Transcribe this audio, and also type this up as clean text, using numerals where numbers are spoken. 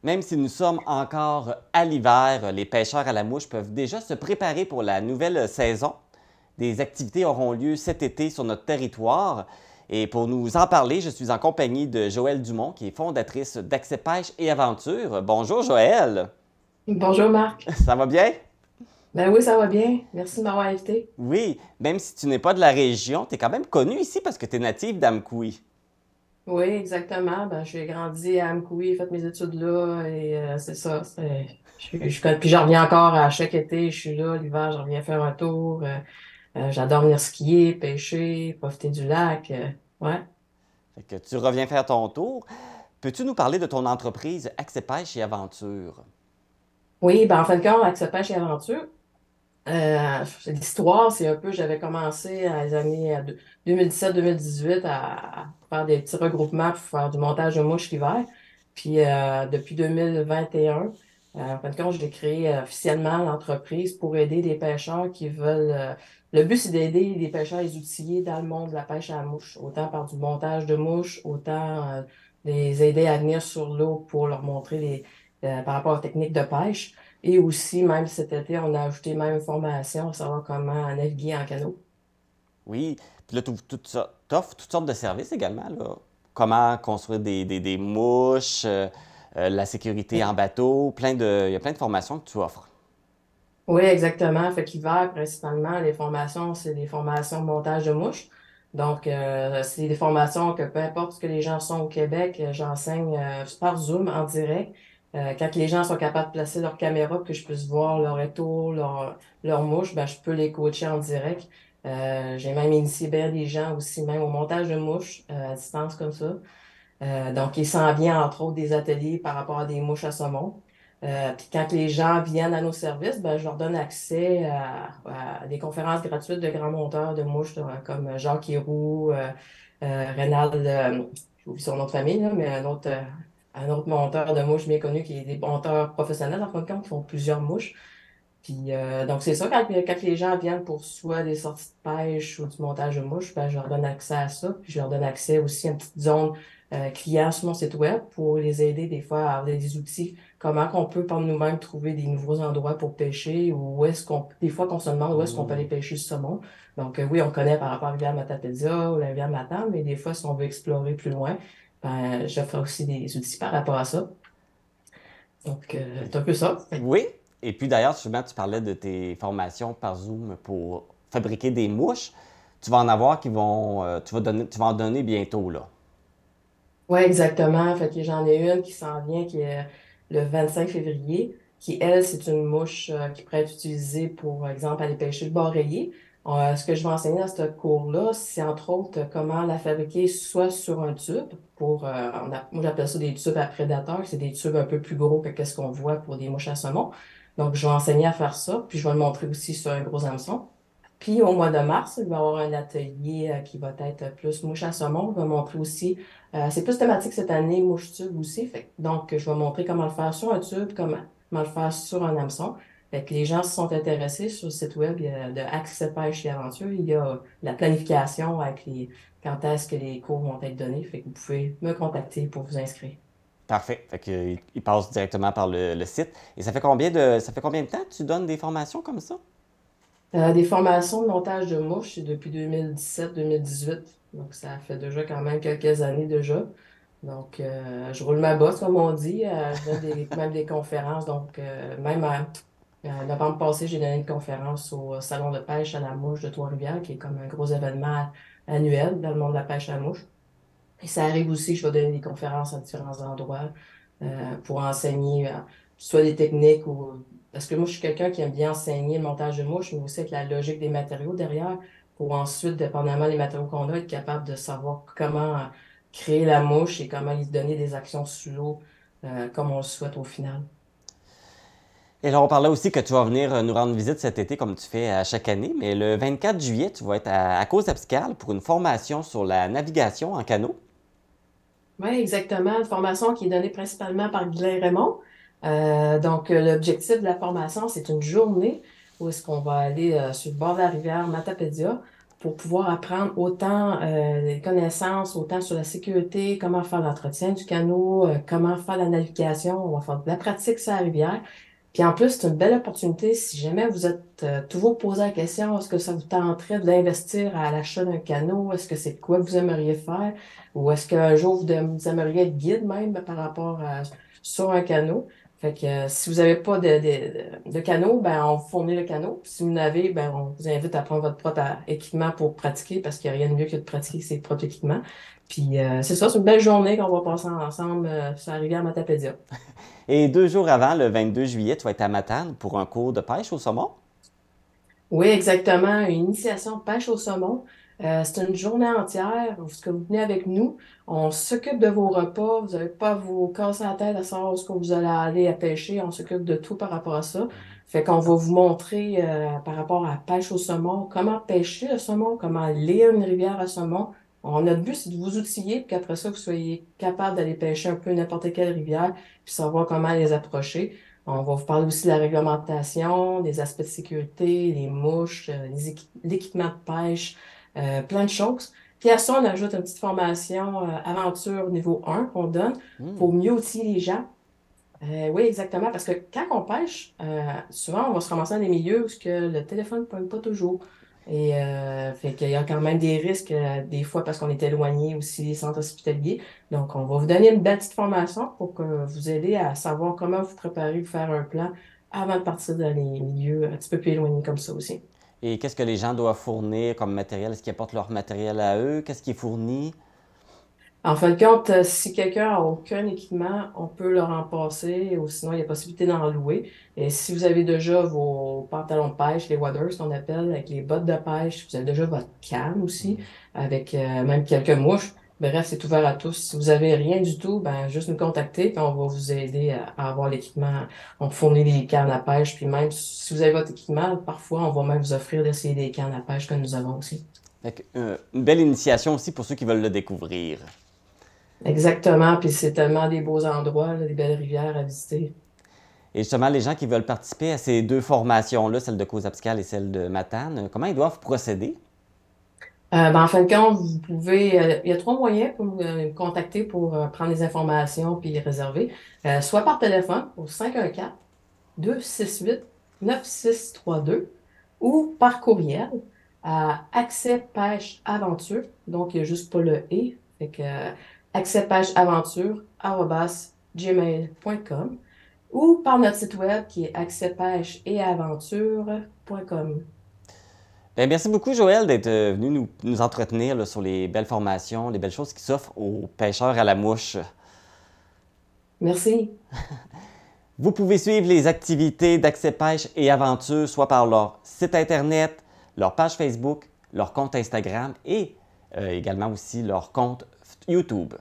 Même si nous sommes encore à l'hiver, les pêcheurs à la mouche peuvent déjà se préparer pour la nouvelle saison. Des activités auront lieu cet été sur notre territoire. Et pour nous en parler, je suis en compagnie de Joëlle Dumont, qui est fondatrice d'Accès Pêche et Aventure. Bonjour Joëlle! Bonjour Marc. Ça va bien? Ben oui, ça va bien. Merci de m'avoir invité. Oui, même si tu n'es pas de la région, tu es quand même connue ici parce que tu es native d'Amkoui. Oui, exactement. Ben, j'ai grandi à Amkoui, fait mes études là et c'est ça. Puis j'en reviens encore à chaque été, je suis là. L'hiver, je reviens faire un tour. J'adore venir skier, pêcher, profiter du lac. Ouais. Fait que tu reviens faire ton tour. Peux-tu nous parler de ton entreprise Accès Pêche et Aventure? Oui, ben en fin de compte, avec ce pêche et aventure, l'histoire, c'est un peu, j'avais commencé à les années 2017-2018 à faire des petits regroupements pour faire du montage de mouches l'hiver. Puis depuis 2021, en fin de compte, j'ai créé officiellement l'entreprise pour aider des pêcheurs qui veulent. Le but, c'est d'aider les pêcheurs, les outiller dans le monde de la pêche à la mouche, autant par du montage de mouches, autant les aider à venir sur l'eau pour leur montrer par rapport aux techniques de pêche. Et aussi, même cet été, on a ajouté même une formation pour savoir comment naviguer en canot. Oui, puis là, tu offres toutes sortes de services également, là. Comment construire des mouches, la sécurité en Oui, bateau, il y a plein de formations que tu offres. oui, exactement. Fait qu'hiver, principalement, les formations, c'est des formations de montage de mouches. Donc, c'est des formations que peu importe ce que les gens sont au Québec, j'enseigne par Zoom en direct. Quand les gens sont capables de placer leur caméra pour que je puisse voir leur étau, leur mouche, ben, je peux les coacher en direct. J'ai même initié bien des gens aussi, même au montage de mouches à distance comme ça. Donc, il s'en vient, entre autres, des ateliers par rapport à des mouches à saumon. Puis quand les gens viennent à nos services, ben, je leur donne accès à des conférences gratuites de grands monteurs de mouches, là, comme Jacques Héroux, Rénal, j'ai oublié son nom de famille, là, mais un autre monteur de mouches bien connu qui est des monteurs professionnels, en fin de compte, qui font plusieurs mouches. Puis, donc, c'est ça, quand les gens viennent pour soit des sorties de pêche ou du montage de mouches, ben, je leur donne accès à ça. Puis, je leur donne accès aussi à une petite zone client sur mon site web pour les aider des fois à avoir des outils. Comment qu'on peut par nous-mêmes trouver des nouveaux endroits pour pêcher ou où est-ce des fois qu'on se demande où est-ce qu'on peut aller Hmm. pêcher le saumon. Donc, oui, on connaît par rapport à la rivière Matapédia ou la rivière Matane, mais des fois, si on veut explorer plus loin, ben, j'offre aussi des outils par rapport à ça. Donc, c'est un peu ça. Oui, et puis d'ailleurs, souvent, tu parlais de tes formations par Zoom pour fabriquer des mouches. Tu vas en avoir qui vont, tu vas en donner bientôt, là. Oui, exactement. Fait que j'en ai une qui s'en vient, qui est le 25 février, qui, elle, c'est une mouche qui pourrait être utilisée pour, exemple, aller pêcher le bar rayé. Ce que je vais enseigner dans ce cours-là, c'est entre autres comment la fabriquer soit sur un tube pour, moi j'appelle ça des tubes à prédateurs, c'est des tubes un peu plus gros que ce qu'on voit pour des mouches à saumon. Donc, je vais enseigner à faire ça, puis je vais le montrer aussi sur un gros hameçon. Puis au mois de mars, il va y avoir un atelier qui va être plus mouche à saumon. Je vais montrer aussi, c'est plus thématique cette année, mouche tube aussi. Donc, je vais montrer comment le faire sur un tube, comment le faire sur un hameçon. Fait que les gens se sont intéressés sur le site web de Accès Pêche et Aventure. Il y a la planification avec quand est-ce que les cours vont être donnés. Fait que vous pouvez me contacter pour vous inscrire. Parfait. Fait que, il passe directement par le site. Et ça fait combien de temps que tu donnes des formations comme ça? Des formations de montage de mouches, c'est depuis 2017-2018. Donc, ça fait déjà quand même quelques années déjà. Donc, je roule ma bosse, comme on dit. Je donne même des conférences. Donc, même novembre passé, j'ai donné une conférence au Salon de pêche à la mouche de Trois-Rivières, qui est comme un gros événement annuel dans le monde de la pêche à la mouche. Et ça arrive aussi, je vais donner des conférences à différents endroits pour enseigner soit des techniques ou... Parce que moi, je suis quelqu'un qui aime bien enseigner le montage de mouches, mais aussi avec la logique des matériaux derrière, pour ensuite, dépendamment des matériaux qu'on a, être capable de savoir comment créer la mouche et comment lui donner des actions sous l'eau comme on le souhaite au final. Et là, on parlait aussi que tu vas venir nous rendre visite cet été, comme tu fais à chaque année, mais le 24 juillet, tu vas être à Cause-Abscale pour une formation sur la navigation en canot. Oui, exactement. Une formation qui est donnée principalement par Guylain Raymond. Donc, l'objectif de la formation, c'est une journée où est-ce qu'on va aller sur le bord de la rivière Matapédia pour pouvoir apprendre autant des connaissances, autant sur la sécurité, comment faire l'entretien du canot, comment faire la navigation. On va faire de la pratique sur la rivière. Puis en plus, c'est une belle opportunité si jamais vous êtes toujours posé la question, est-ce que ça vous tenterait d'investir à l'achat d'un canot? Est-ce que c'est quoi que vous aimeriez faire? Ou est-ce qu'un jour vous aimeriez être guide même par rapport à sur un canot? Fait que si vous n'avez pas de canot, ben on vous fournit le canot. Si vous n'avez, ben on vous invite à prendre votre propre équipement pour pratiquer parce qu'il n'y a rien de mieux que de pratiquer ses propres équipements. Puis c'est ça, c'est une belle journée qu'on va passer ensemble sur la rivière Matapédia. Et 2 jours avant, le 22 juillet, tu vas être à Matane pour un cours de pêche au saumon. Oui, exactement. Une initiation pêche au saumon. C'est une journée entière où ce que vous venez avec nous, on s'occupe de vos repas. Vous n'avez pas à vous casser la tête à savoir où est-ce que vous allez aller à pêcher. On s'occupe de tout par rapport à ça. Fait qu'on va vous montrer par rapport à la pêche au saumon, comment pêcher le saumon, comment lire une rivière à saumon. Notre but, c'est de vous outiller, puis qu'après ça, vous soyez capable d'aller pêcher un peu n'importe quelle rivière, puis savoir comment les approcher. On va vous parler aussi de la réglementation, des aspects de sécurité, les mouches, l'équipement de pêche, plein de choses. Puis à ça, on ajoute une petite formation aventure niveau 1 qu'on donne Hmm. pour mieux outiller les gens. Oui, exactement, parce que quand on pêche, souvent on va se ramasser dans des milieux où que le téléphone ne pogne pas toujours. Et fait qu'il y a quand même des risques, des fois parce qu'on est éloigné aussi des centres hospitaliers. Donc, on va vous donner une belle petite formation pour que vous aider à savoir comment vous préparer, vous faire un plan avant de partir dans les milieux un petit peu plus éloignés comme ça aussi. Et qu'est-ce que les gens doivent fournir comme matériel? Est-ce qu'ils apportent leur matériel à eux? Qu'est-ce qui est fourni? En fin de compte, si quelqu'un n'a aucun équipement, on peut leur en passer ou sinon il y a possibilité d'en louer. Et si vous avez déjà vos pantalons de pêche, les waders qu'on appelle, avec les bottes de pêche, vous avez déjà votre canne aussi, avec même quelques mouches. Bref, c'est ouvert à tous. Si vous avez rien du tout, ben juste nous contacter, puis on va vous aider à avoir l'équipement. On fournit des cannes à pêche, puis même si vous avez votre équipement, parfois on va même vous offrir d'essayer des cannes à pêche que nous avons aussi. Fait que, une belle initiation aussi pour ceux qui veulent le découvrir. Exactement, puis c'est tellement des beaux endroits, là, des belles rivières à visiter. Et justement, les gens qui veulent participer à ces 2 formations-là, celle de Cozapscal et celle de Matane, comment ils doivent procéder? Ben, en fin de compte, vous pouvez, il y a 3 moyens pour me contacter pour prendre des informations puis réserver. Soit par téléphone au 514-268-9632 ou par courriel à Accès Pêche Aventure. Donc, il n'y a juste pas le « et ». Fait que accèspêcheaventure@gmail.com ou par notre site web qui est accèspêcheetaventure.com. Bien, merci beaucoup, Joël, d'être venu nous entretenir là, sur les belles formations, les belles choses qui s'offrent aux pêcheurs à la mouche. Merci. Vous pouvez suivre les activités d'Accès Pêche et Aventure, soit par leur site Internet, leur page Facebook, leur compte Instagram et également aussi leur compte YouTube.